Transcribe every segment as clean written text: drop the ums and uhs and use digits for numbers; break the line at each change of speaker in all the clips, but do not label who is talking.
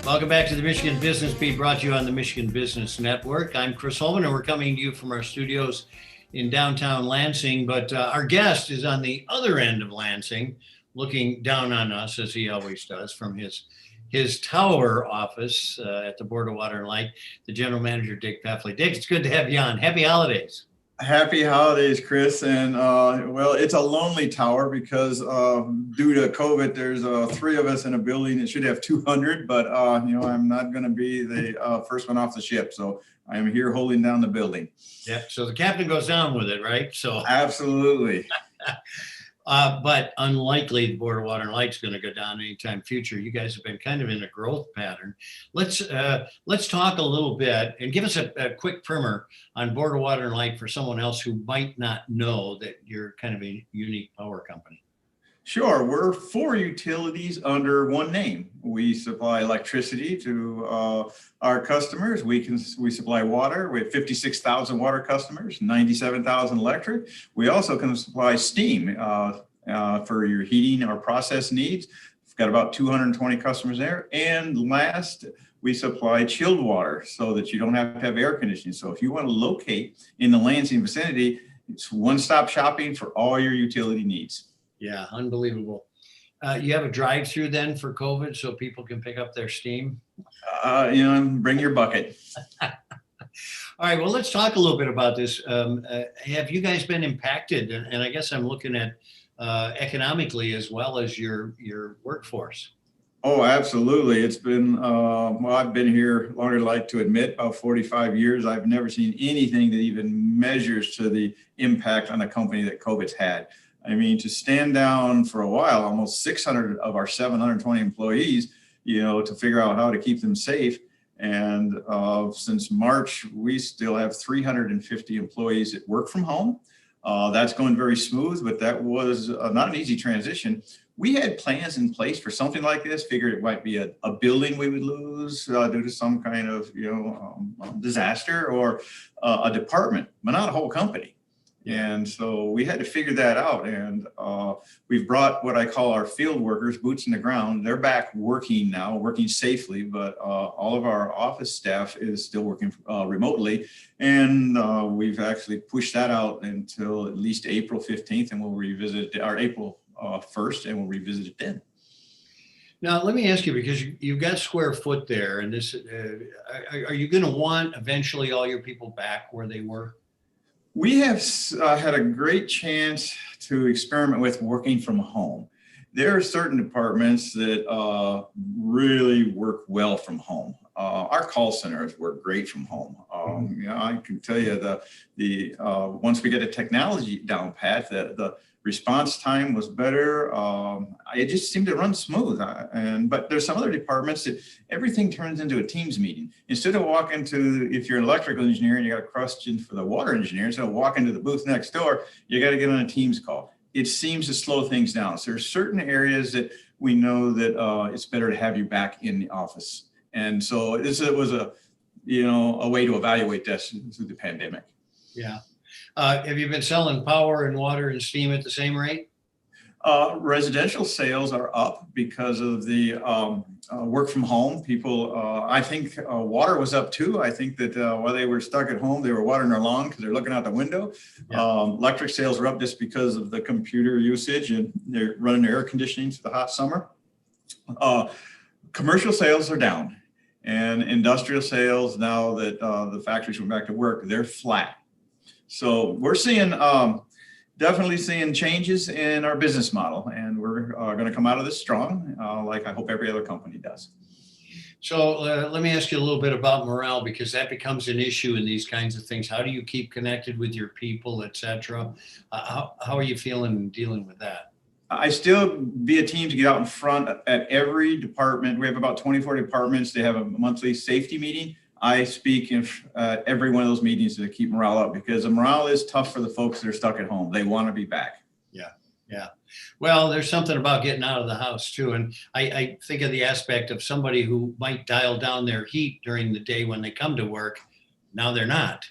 Welcome back to the Michigan Business Beat, brought to you on the Michigan Business Network. I'm Chris Holman, and we're coming to you from our studios in downtown Lansing. But our guest is on the other end of Lansing, looking down on us, as he always does, from his tower office at the Board of Water and Light, the general manager, Dick Peffley. Dick, it's good to have you on. Happy holidays.
Happy holidays, Chris. And well, it's a lonely tower because due to COVID, there's three of us in a building that should have 200, but I'm not going to be the first one off the ship. So I am here holding down the building.
Yeah. So the captain goes down with it, right? So
absolutely.
But unlikely the Board of Water and Light is going to go down anytime future. You guys have been kind of in a growth pattern. Let's talk a little bit and give us a quick primer on Board of Water and Light for someone else who might not know that you're kind of a unique power company.
Sure. We're four utilities under one name. We supply electricity to our customers. We supply water. We have 56,000 water customers, 97,000 electric. We also can supply steam for your heating or process needs. We've got about 220 customers there. And last, we supply chilled water so that you don't have to have air conditioning. So if you want to locate in the Lansing vicinity, it's one-stop shopping for all your utility needs.
Yeah, unbelievable. You have a drive-through then for COVID so people can pick up their steam?
Bring your bucket.
All right, well, let's talk a little bit about this. Have you guys been impacted? And I guess I'm looking at economically as well as your workforce.
Oh, absolutely. It's been, I've been here longer than I like to admit, about 45 years. I've never seen anything that even measures to the impact on a company that COVID's had. I mean, to stand down for a while, almost 600 of our 720 employees, to figure out how to keep them safe. And since March, we still have 350 employees that work from home. That's going very smooth, but that was not an easy transition. We had plans in place for something like this, figured it might be a building we would lose due to some kind of, disaster or a department, but not a whole company. And so we had to figure that out. And we've brought what I call our field workers, boots in the ground. They're back working now, working safely, but all of our office staff is still working remotely. And we've actually pushed that out until at least April 15th, and we'll revisit our April 1st, and we'll revisit it then.
Now, let me ask you, because you've got square foot there, and this, are you going to want eventually all your people back where they were?
We have had a great chance to experiment with working from home. There are certain departments that really work well from home. Our call centers work great from home. I can tell you once we get the technology down pat, the response time was better. It just seemed to run smooth. But there's some other departments that everything turns into a Teams meeting. Instead of walking to, if you're an electrical engineer and you got a question for the water engineer, instead of walking to the booth next door, you got to get on a Teams call. It seems to slow things down. So there's certain areas that we know that it's better to have you back in the office. And so it was a way to evaluate this through the pandemic.
Yeah. Have you been selling power and water and steam at the same rate?
Residential sales are up because of the work from home. People, I think water was up too. I think that while they were stuck at home, they were watering their lawn because they're looking out the window. Yeah. Electric sales are up just because of the computer usage, and they're running their air conditioning to the hot summer. Commercial sales are down, and industrial sales, now that the factories went back to work, they're flat. So we're seeing, definitely seeing changes in our business model, and we're going to come out of this strong, like I hope every other company does.
So let me ask you a little bit about morale, because that becomes an issue in these kinds of things. How do you keep connected with your people, et cetera? How are you feeling and dealing with that?
I still be a team to get out in front at every department. We have about 24 departments. They have a monthly safety meeting. I speak in every one of those meetings to keep morale up, because the morale is tough for the folks that are stuck at home. They want to be back.
Yeah. Yeah. Well, there's something about getting out of the house too. And I think of the aspect of somebody who might dial down their heat during the day when they come to work. Now they're not.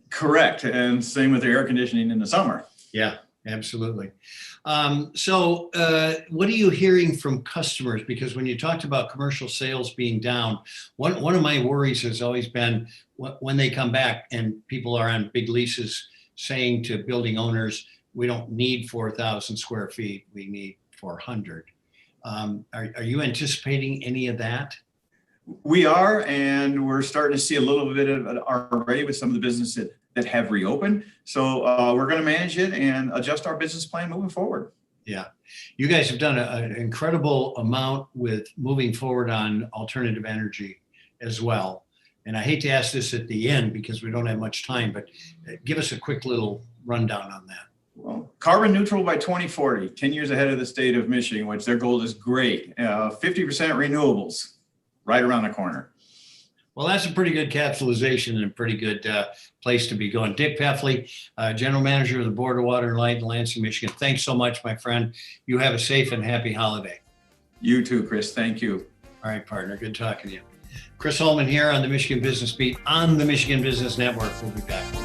Correct. And same with the air conditioning in the summer.
Yeah. Absolutely. What are you hearing from customers? Because when you talked about commercial sales being down, one of my worries has always been when they come back and people are on big leases saying to building owners, we don't need 4,000 square feet, we need 400. Are you anticipating any of that?
We are, and we're starting to see a little bit of it already with some of the businesses that have reopened. So we're going to manage it and adjust our business plan moving forward.
Yeah. You guys have done an incredible amount with moving forward on alternative energy as well. And I hate to ask this at the end because we don't have much time, but give us a quick little rundown on that.
Well, carbon neutral by 2040, 10 years ahead of the state of Michigan, which their goal is great. 50% renewables right around the corner.
Well, that's a pretty good capitalization and a pretty good place to be going. Dick Peffley, General Manager of the Board of Water and Light in Lansing, Michigan. Thanks so much, my friend. You have a safe and happy holiday.
You too, Chris. Thank you.
All right, partner. Good talking to you. Chris Holman here on the Michigan Business Beat on the Michigan Business Network. We'll be back.